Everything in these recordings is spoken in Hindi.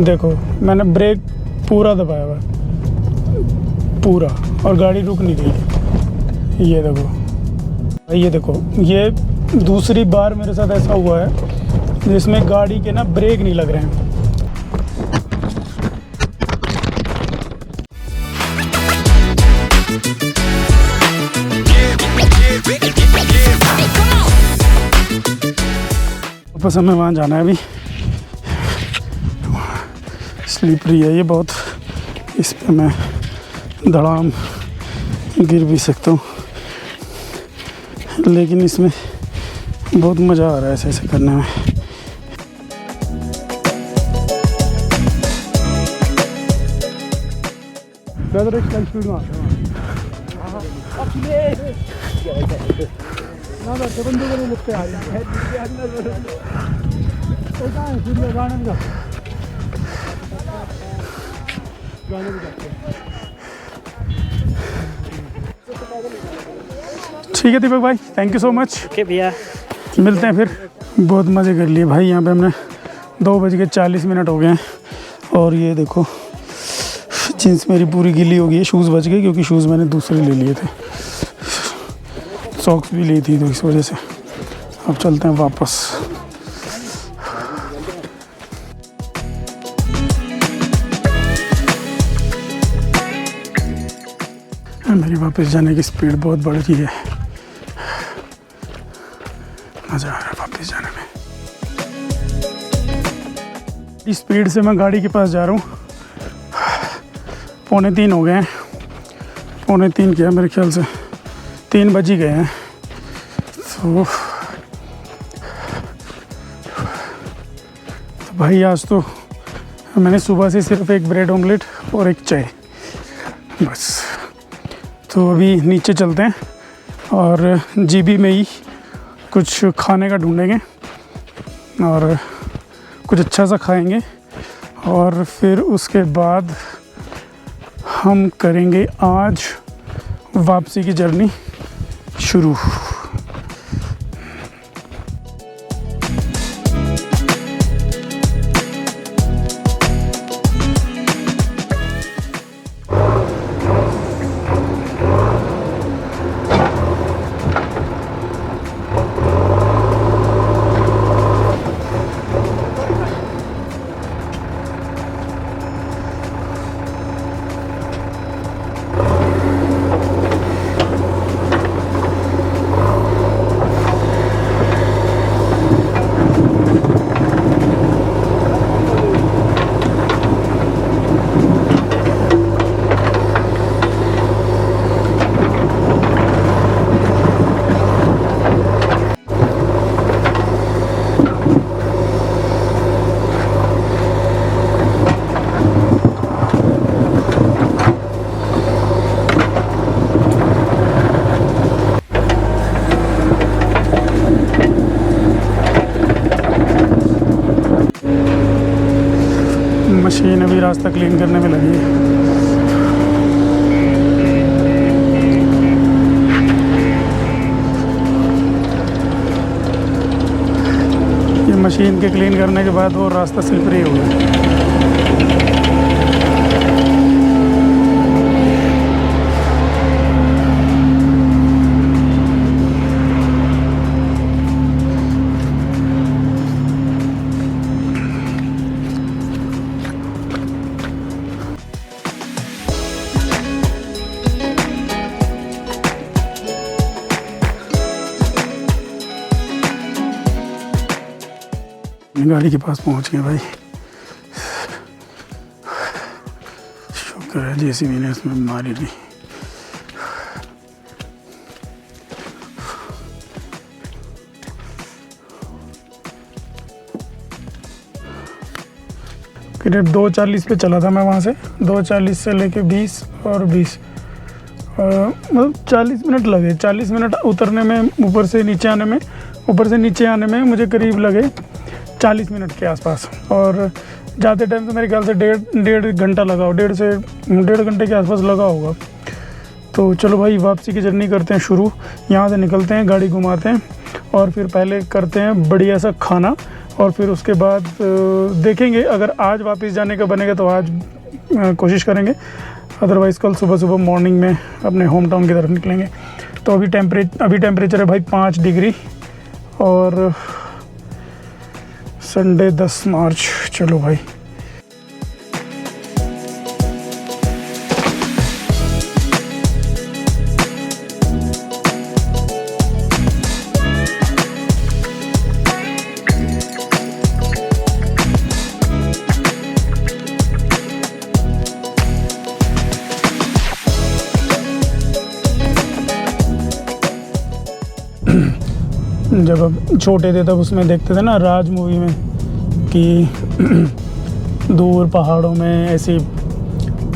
देखो मैंने ब्रेक पूरा दबाया हुआ है, पूरा, और गाड़ी रुक नहीं रही। ये देखो, ये दूसरी बार मेरे साथ ऐसा हुआ है जिसमें गाड़ी के ना ब्रेक नहीं लग रहे हैं। वापस हमें वहाँ जाना है अभी। स्लिपरी है ये बहुत, इस पे मैं धड़ाम गिर भी सकता हूँ, लेकिन इसमें बहुत मज़ा आ रहा है ऐसे करने में। स्पीड में ठीक है दीपक भाई, thank you so much. Okay भैया, मिलते हैं फिर। बहुत मज़े कर लिए भाई, यहाँ पे हमने 2:40 हो गए हैं। और ये देखो जीन्स मेरी पूरी गीली हो गई है, शूज़ बच गए क्योंकि शूज़ मैंने दूसरे ले लिए थे, सॉक्स भी ली थी तो इस वजह से। अब चलते हैं वापस। मेरी वापस जाने की स्पीड बहुत बढ़ रही है, मज़ा आ रहा है वापस जाने में। इस स्पीड से मैं गाड़ी के पास जा रहा हूँ। 2:45 हो गए हैं, 2:45 किया मेरे ख्याल से, 3 बज ही गए हैं। तो भाई आज तो मैंने सुबह से सिर्फ एक ब्रेड ऑमलेट और एक चाय बस। तो अभी नीचे चलते हैं और जीबी में ही कुछ खाने का ढूंढेंगे और कुछ अच्छा सा खाएंगे, और फिर उसके बाद हम करेंगे आज वापसी की जर्नी शुरू। मशीन अभी रास्ता क्लीन करने में लगी है। ये मशीन के क्लीन करने के बाद वो रास्ता स्लिपरी हो गया। गाड़ी के पास पहुंच गए भाई, शुक्र है जेसीबी ने इसमें मारी नहीं। करीब 2:40 पे चला था मैं वहाँ से, 2:40 से लेके 20 और 20 मतलब 40 मिनट लगे। 40 मिनट उतरने में, ऊपर से नीचे आने में, ऊपर से नीचे आने में मुझे करीब लगे 40 मिनट के आसपास। और जाते टाइम तो मेरे ख्याल से डेढ़ घंटा लगा हो, 1.5 घंटे के आसपास लगा होगा। तो चलो भाई वापसी की जर्नी करते हैं शुरू। यहाँ से निकलते हैं, गाड़ी घुमाते हैं और फिर पहले करते हैं बढ़िया सा खाना और फिर उसके बाद देखेंगे, अगर आज वापस जाने का बनेगा तो आज कोशिश करेंगे, अदरवाइज़ कल सुबह सुबह मॉर्निंग में अपने होम टाउन की तरफ निकलेंगे। तो अभी टेम्परेचर है भाई 5 डिग्री और संडे 10 मार्च। चलो भाई। जब अब छोटे थे तब उसमें देखते थे ना, राज मूवी में, कि दूर पहाड़ों में ऐसी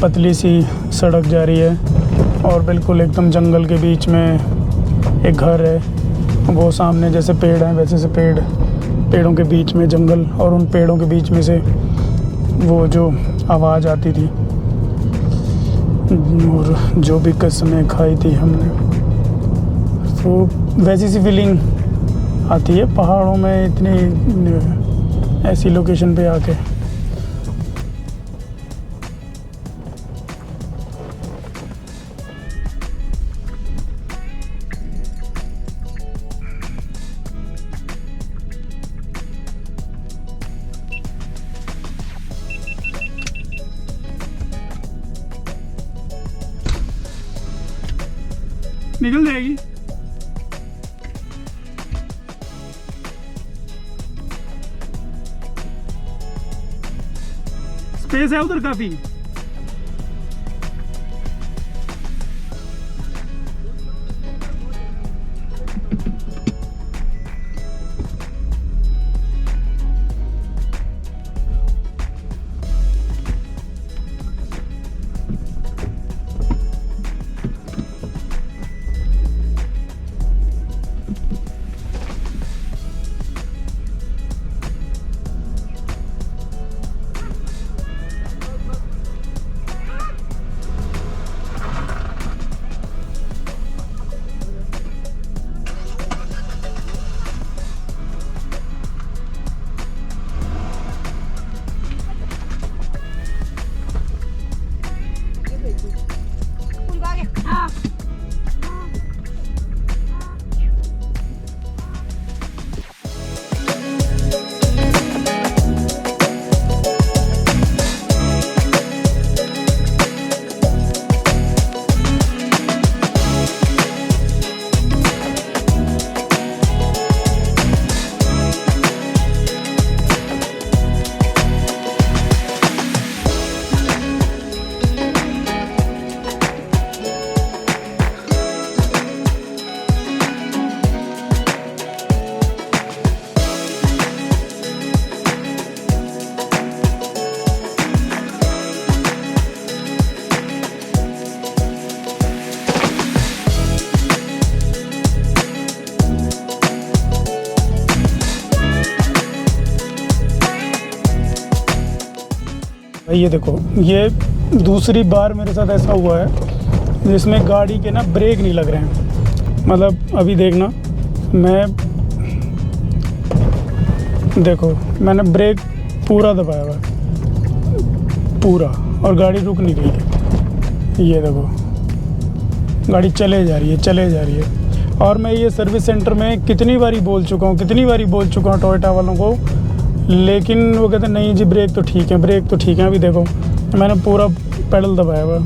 पतली सी सड़क जा रही है और बिल्कुल एकदम जंगल के बीच में एक घर है, वो सामने जैसे पेड़ हैं वैसे से पेड़ों के बीच में जंगल, और उन पेड़ों के बीच में से वो जो आवाज़ आती थी और जो भी कसमें खाई थी हमने, तो वैसी सी फीलिंग आती है पहाड़ों में इतनी ऐसी लोकेशन पे आके। निकल जाएगी। स्पेस है उधर काफी। ये देखो, ये दूसरी बार मेरे साथ ऐसा हुआ है जिसमें गाड़ी के ना ब्रेक नहीं लग रहे हैं। मतलब अभी देखना, देखो मैंने ब्रेक पूरा दबाया हुआ है पूरा, और गाड़ी रुक नहीं रही है। ये देखो गाड़ी चले जा रही है। और मैं ये सर्विस सेंटर में कितनी बारी बोल चुका हूँ टोयोटा वालों को, लेकिन वो कहते नहीं जी ब्रेक तो ठीक है। अभी देखो मैंने पूरा पेडल दबाया हुआ,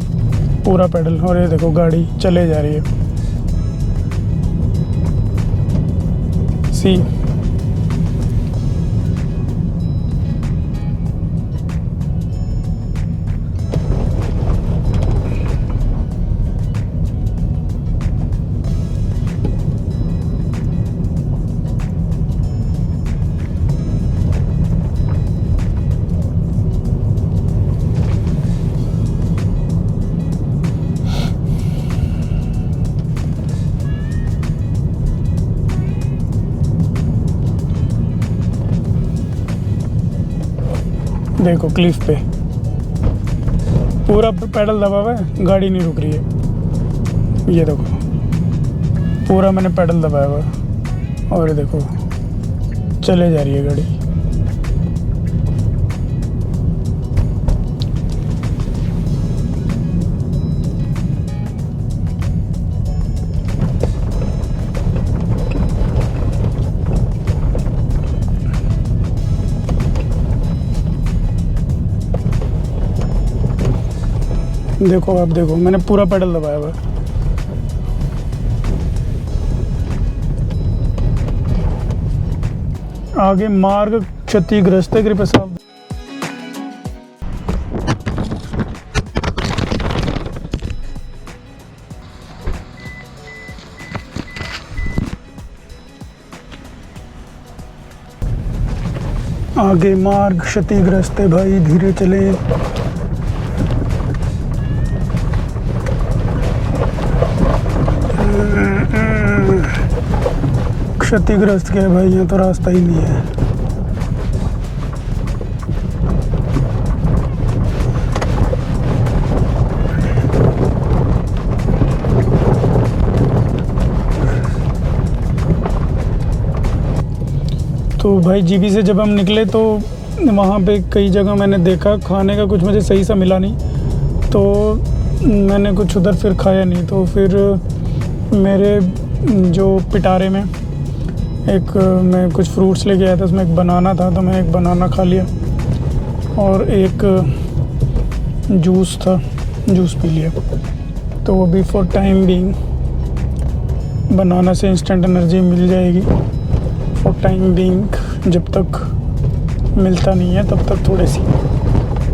पूरा पेडल, और ये देखो गाड़ी चले जा रही है। सी देखो क्लिफ पे पूरा पेडल दबा हुआ है, गाड़ी नहीं रुक रही है। ये देखो पूरा मैंने पेडल दबाया हुआ है और देखो चले जा रही है गाड़ी। देखो आप देखो, मैंने पूरा पेडल दबाया हुआ है। आगे मार्ग क्षतिग्रस्त है, कृपया सावधान। आगे मार्ग क्षतिग्रस्त है भाई, धीरे चले। क्षतिग्रस्त क्या है भाई, यहाँ तो रास्ता ही नहीं है। तो भाई जीबी से जब हम निकले तो वहाँ पे कई जगह मैंने देखा खाने का कुछ मुझे सही सा मिला नहीं, तो मैंने कुछ उधर फिर खाया नहीं। तो फिर मेरे जो पिटारे में एक मैं कुछ फ्रूट्स लेके आया था, उसमें एक बनाना था, तो मैं एक बनाना खा लिया और एक जूस था, जूस पी लिया। तो वो भी फॉर टाइम बीइंग, बनाना से इंस्टेंट एनर्जी मिल जाएगी। फॉर टाइम बीइंग, जब तक मिलता नहीं है तब तक थोड़ी सी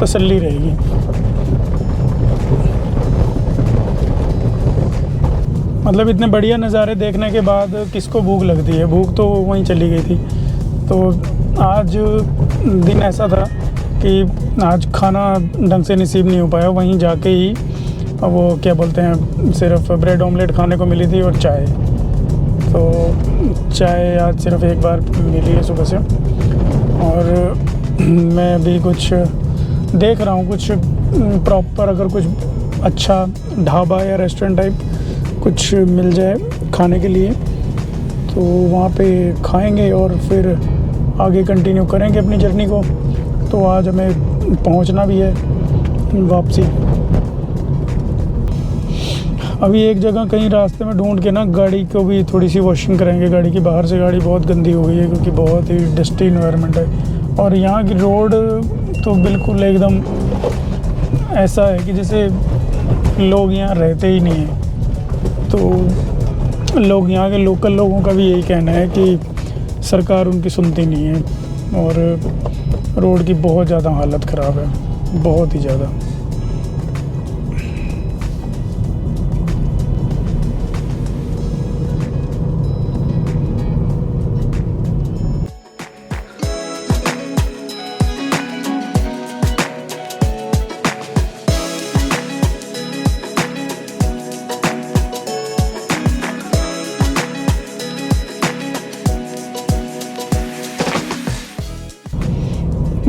तसल्ली रहेगी। मतलब इतने बढ़िया नज़ारे देखने के बाद किसको भूख लगती है, भूख तो वहीं चली गई थी। तो आज दिन ऐसा था कि आज खाना ढंग से नसीब नहीं हो पाया, वहीं जाके ही वो क्या बोलते हैं, सिर्फ ब्रेड ऑमलेट खाने को मिली थी और चाय। तो चाय आज सिर्फ एक बार मिली है सुबह से। और मैं अभी कुछ देख रहा हूँ, कुछ प्रॉपर अगर कुछ अच्छा ढाबा या रेस्टोरेंट टाइप कुछ मिल जाए खाने के लिए तो वहाँ पे खाएंगे और फिर आगे कंटिन्यू करेंगे अपनी जर्नी को। तो आज हमें पहुँचना भी है वापसी। अभी एक जगह कहीं रास्ते में ढूंढ के ना गाड़ी को भी थोड़ी सी वॉशिंग करेंगे। गाड़ी की बाहर से गाड़ी बहुत गंदी हो गई है क्योंकि बहुत ही डस्टी इन्वायरमेंट है। और यहाँ की रोड तो बिल्कुल एकदम ऐसा है कि जैसे लोग यहाँ रहते ही नहीं हैं। तो लोग यहाँ के लोकल लोगों का भी यही कहना है कि सरकार उनकी सुनती नहीं है और रोड की बहुत ज़्यादा हालत ख़राब है, बहुत ही ज़्यादा।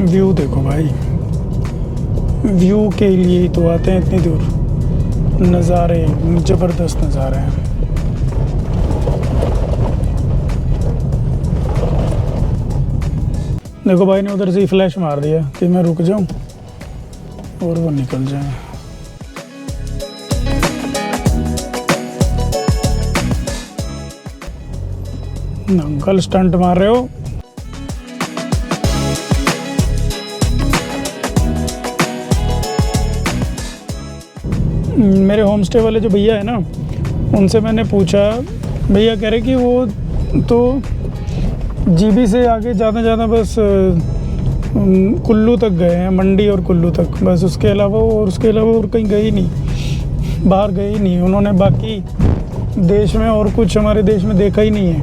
व्यू देखो भाई, व्यू के लिए ही तो आते हैं इतनी दूर। नज़ारे ज़बरदस्त नज़ारे हैं। देखो भाई ने उधर से ही फ्लैश मार दिया कि मैं रुक जाऊं और वो निकल जाए। अंकल स्टंट मार रहे हो? मेरे होम स्टे वाले जो भैया है ना, उनसे मैंने पूछा, भैया कह रहे कि वो तो जीबी से आगे ज़्यादा बस कुल्लू तक गए हैं, मंडी और कुल्लू तक, बस उसके अलावा और कहीं गए ही नहीं, बाहर गए ही नहीं उन्होंने। बाकी देश में और कुछ हमारे देश में देखा ही नहीं है।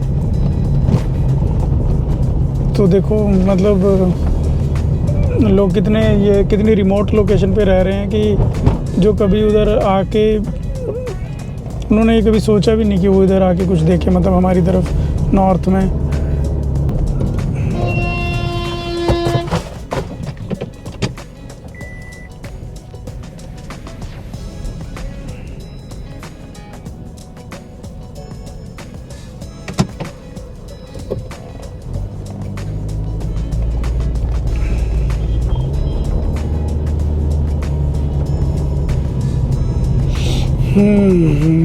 तो देखो मतलब लोग कितनी रिमोट लोकेशन पे रह रहे हैं कि जो कभी उधर आके उन्होंने कभी सोचा भी नहीं कि वो इधर आके कुछ देखे, मतलब हमारी तरफ नॉर्थ में।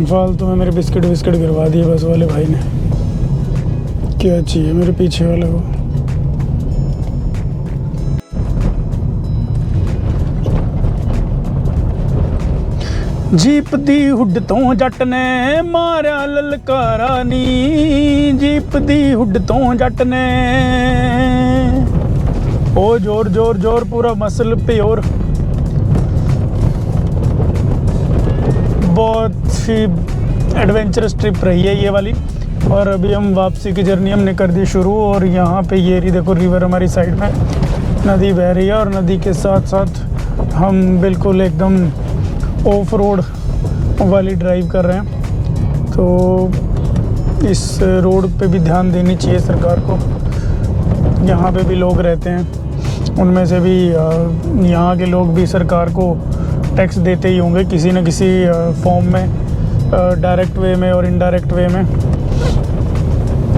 फालतू में मेरे बिस्किट गिरवा दिए बस वाले भाई ने। क्या चाहिए मेरे पीछे वाले को? जीप दी हुड तो जट ने मारिया ललकारा नी, जीप दी हुड तो जट ने। ओ जोर जोर जोर पूरा मसल प्योर। बहुत ही एडवेंचरस ट्रिप रही है ये वाली। और अभी हम वापसी की जर्नी हमने कर दी शुरू। और यहाँ पे ये रही देखो रिवर हमारी साइड में, नदी बह रही है और नदी के साथ साथ हम बिल्कुल एकदम ऑफ रोड वाली ड्राइव कर रहे हैं। तो इस रोड पे भी ध्यान देनी चाहिए सरकार को। यहाँ पे भी लोग रहते हैं, उनमें से भी यहाँ के लोग भी सरकार को टैक्स देते ही होंगे किसी न किसी फॉर्म में, डायरेक्ट वे में और इनडायरेक्ट वे में।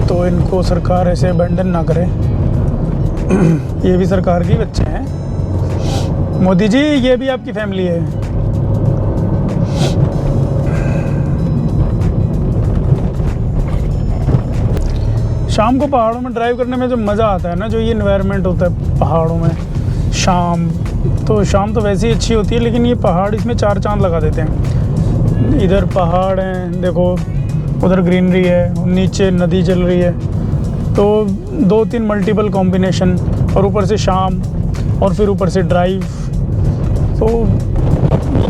तो इनको सरकार ऐसे अबैंडन ना करे। ये भी सरकार के बच्चे हैं। मोदी जी ये भी आपकी फैमिली है। शाम को पहाड़ों में ड्राइव करने में जो मज़ा आता है ना, जो ये इन्वायरमेंट होता है पहाड़ों में शाम तो वैसे ही अच्छी होती है, लेकिन ये पहाड़ इसमें चार चांद लगा देते हैं। इधर पहाड़ हैं देखो, उधर ग्रीनरी है, नीचे नदी चल रही है। तो 2-3 मल्टीपल कॉम्बिनेशन, और ऊपर से शाम, और फिर ऊपर से ड्राइव। तो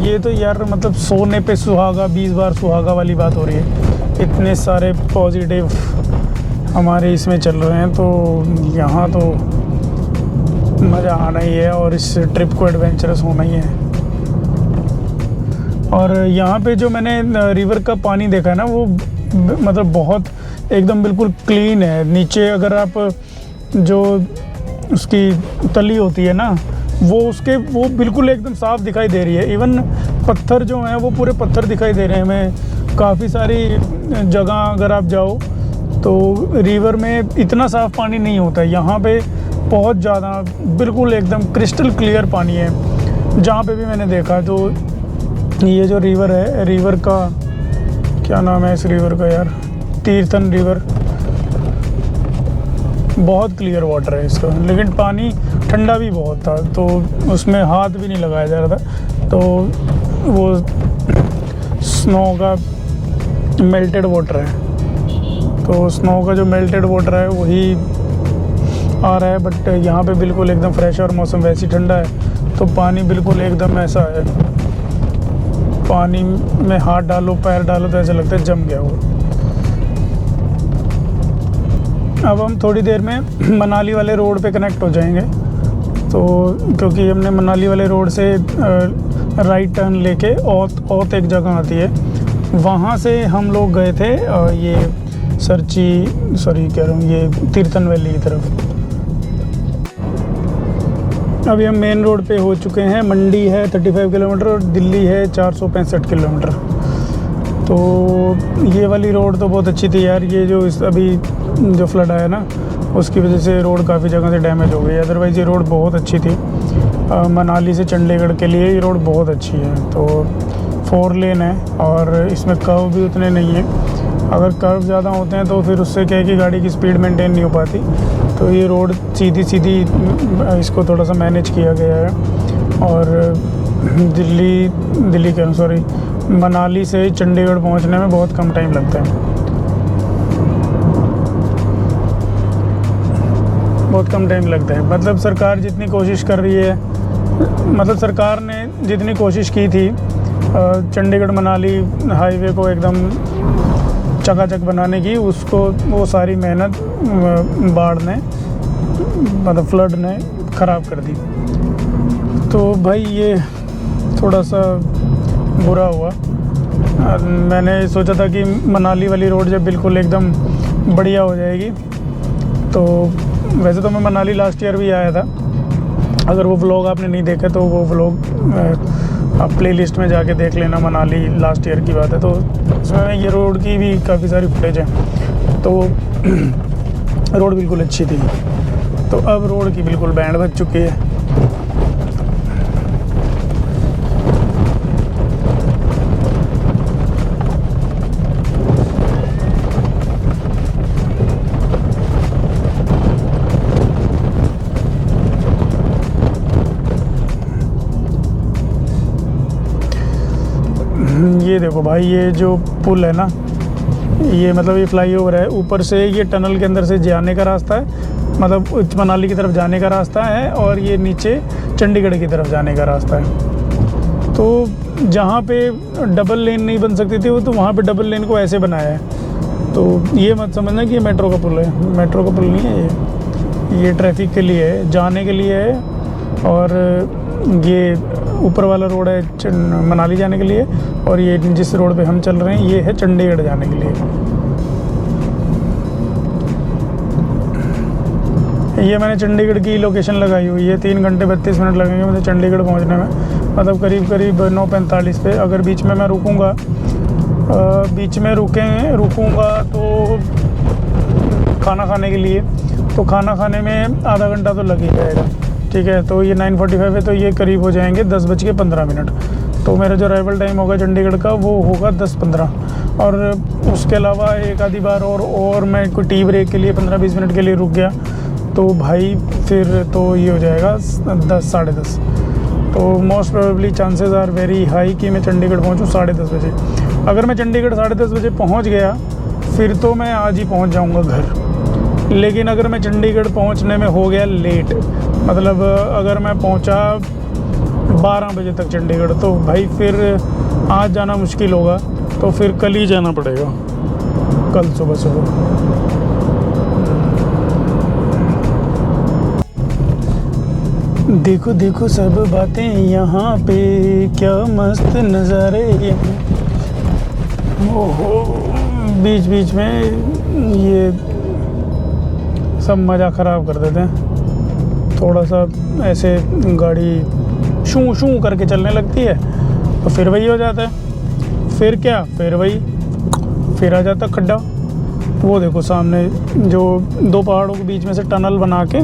ये तो यार मतलब सोने पे सुहागा 20 बार सुहागा वाली बात हो रही है। इतने सारे पॉजिटिव हमारे इसमें चल रहे हैं। तो यहाँ तो मज़ा आना ही है और इस ट्रिप को एडवेंचरस होना ही है। और यहाँ पे जो मैंने रिवर का पानी देखा है ना, वो मतलब बहुत एकदम बिल्कुल क्लीन है। नीचे अगर आप जो उसकी तली होती है ना, वो बिल्कुल एकदम साफ़ दिखाई दे रही है। इवन पत्थर जो हैं वो पूरे पत्थर दिखाई दे रहे हैं हमें। काफ़ी सारी जगह अगर आप जाओ तो रिवर में इतना साफ़ पानी नहीं होता है। यहाँ पे बहुत ज़्यादा बिल्कुल एकदम क्रिस्टल क्लियर पानी है जहाँ पे भी मैंने देखा। तो ये जो रिवर है, रिवर का क्या नाम है इस रिवर का यार, तीर्थन रिवर। बहुत क्लियर वाटर है इसका, लेकिन पानी ठंडा भी बहुत था, तो उसमें हाथ भी नहीं लगाया जा रहा था। तो वो स्नो का मेल्टेड वाटर है, तो स्नो का जो मेल्टेड वाटर है वही आ रहा है। बट यहाँ पे बिल्कुल एकदम फ्रेश और मौसम वैसे ही ठंडा है, तो पानी बिल्कुल एकदम ऐसा है, पानी में हाथ डालो पैर डालो तो ऐसा लगता है जम गया वो। अब हम थोड़ी देर में मनाली वाले रोड पे कनेक्ट हो जाएंगे। तो क्योंकि हमने मनाली वाले रोड से राइट टर्न लेके औत एक जगह आती है, वहाँ से हम लोग गए थे ये ये तीर्थन वैली की तरफ। अभी हम मेन रोड पे हो चुके हैं। मंडी है 35 किलोमीटर और दिल्ली है 465 किलोमीटर। तो ये वाली रोड तो बहुत अच्छी थी यार। ये जो अभी जो फ्लड आया ना, उसकी वजह से रोड काफ़ी जगह से डैमेज हो गई। अदरवाइज़ ये रोड बहुत अच्छी थी। मनाली से चंडीगढ़ के लिए ये रोड बहुत अच्छी है। तो 4 लेन है और इसमें कर्व भी उतने नहीं है। अगर कर्व ज़्यादा होते हैं तो फिर उससे क्या है कि गाड़ी की स्पीड मेंटेन नहीं हो पाती। तो ये रोड सीधी इसको थोड़ा सा मैनेज किया गया है। और मनाली से चंडीगढ़ पहुंचने में बहुत कम टाइम लगता है, बहुत कम टाइम लगता है। मतलब सरकार जितनी कोशिश कर रही है, मतलब सरकार ने जितनी कोशिश की थी चंडीगढ़ मनाली हाईवे को एकदम चकाचक बनाने की, उसको वो सारी मेहनत बाढ़ ने मतलब फ्लड ने ख़राब कर दी। तो भाई ये थोड़ा सा बुरा हुआ। मैंने सोचा था कि मनाली वाली रोड जब बिल्कुल एकदम बढ़िया हो जाएगी, तो वैसे तो मैं मनाली लास्ट ईयर भी आया था। अगर वो व्लॉग आपने नहीं देखे तो वो व्लॉग आप प्ले लिस्ट में जाके देख लेना। मनाली लास्ट ईयर की बात है, तो उसमें ये रोड की भी काफ़ी सारी फुटेज है। तो रोड बिल्कुल अच्छी थी। तो अब रोड की बिल्कुल बैंड बज चुकी है। देखो भाई, ये जो पुल है ना, ये मतलब ये फ्लाईओवर है, ऊपर से ये टनल के अंदर से जाने का रास्ता है, मतलब मनाली की तरफ जाने का रास्ता है, और ये नीचे चंडीगढ़ की तरफ जाने का रास्ता है। तो जहाँ पे डबल लेन नहीं बन सकती थी वो, तो वहाँ पे डबल लेन को ऐसे बनाया है। तो ये मत समझना कि ये मेट्रो का पुल है, मेट्रो का पुल नहीं है ये ट्रैफिक के लिए है, जाने के लिए है। और ये ऊपर वाला रोड है मनाली जाने के लिए, और ये जिस रोड पे हम चल रहे हैं ये है चंडीगढ़ जाने के लिए। ये मैंने चंडीगढ़ की लोकेशन लगाई हुई है। 3 घंटे 32 मिनट लगेंगे मुझे चंडीगढ़ पहुंचने में, मतलब करीब 9:45 पे। अगर बीच में मैं रुकूंगा, बीच में रुकूंगा तो खाना खाने के लिए, तो खाना खाने में आधा घंटा तो लग ही जाएगा, ठीक है। तो ये 9:45 है, तो ये करीब हो जाएंगे 10:15। तो मेरा जो अराइवल टाइम होगा चंडीगढ़ का वो होगा 10:15। और उसके अलावा एक आधी बार और मैं कोई टी ब्रेक के लिए 15-20 मिनट के लिए रुक गया तो भाई फिर तो ये हो जाएगा 10 साढ़े 10। तो most probably chances are very high कि मैं चंडीगढ़ पहुंचूँ 10:30 बजे। अगर मैं चंडीगढ़ 10:30 बजे पहुंच गया फिर तो मैं आज ही पहुंच जाऊंगा घर। लेकिन अगर मैं चंडीगढ़ पहुंचने में हो गया लेट, मतलब अगर मैं पहुंचा 12 बजे तक चंडीगढ़, तो भाई फिर आज जाना मुश्किल होगा, तो फिर कल ही जाना पड़ेगा, कल सुबह। देखो देखो सब बातें यहाँ पे, क्या मस्त नज़ारे यहाँ। ओहो, बीच बीच में ये सब मज़ा ख़राब कर देते हैं। थोड़ा सा ऐसे गाड़ी शू शू करके चलने लगती है तो फिर वही हो जाता है, फिर क्या, फिर आ जाता खड्डा। वो देखो सामने जो 2 पहाड़ों के बीच में से टनल बना के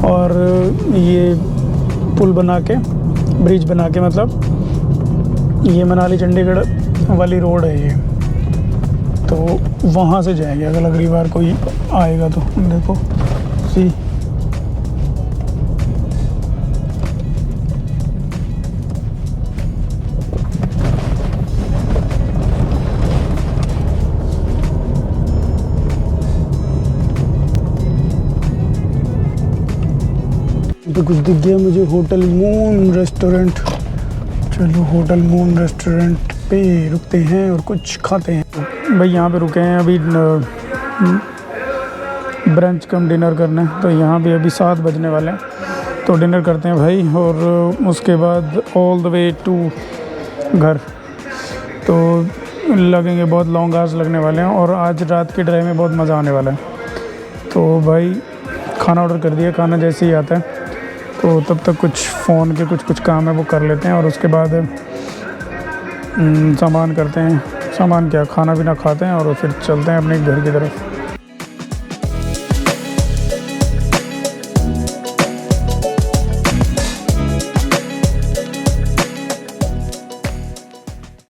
और ये पुल बना के, ब्रिज बना के, मतलब ये मनाली चंडीगढ़ वाली रोड है ये, तो वहाँ से जाएंगे अगर अगली बार कोई आएगा तो। देखो सी तो कुछ दिख गया मुझे, होटल मून रेस्टोरेंट। चलो होटल मून रेस्टोरेंट पे रुकते हैं और कुछ खाते हैं। भाई यहाँ पे रुके हैं अभी ब्रंच कम डिनर करने, तो यहाँ पे अभी 7 बजने वाले हैं, तो डिनर करते हैं भाई, और उसके बाद ऑल द वे टू घर। तो लगेंगे बहुत लॉन्ग आवर्स लगने वाले हैं, और आज रात की ड्राइव में बहुत मज़ा आने वाला है। तो भाई खाना ऑर्डर कर दिया, खाना जैसे ही आता है तो तब तक कुछ फ़ोन के कुछ काम है वो कर लेते हैं, और उसके बाद सामान करते हैं, सामान क्या, खाना पीना खाते हैं और फिर चलते हैं अपने घर की तरफ।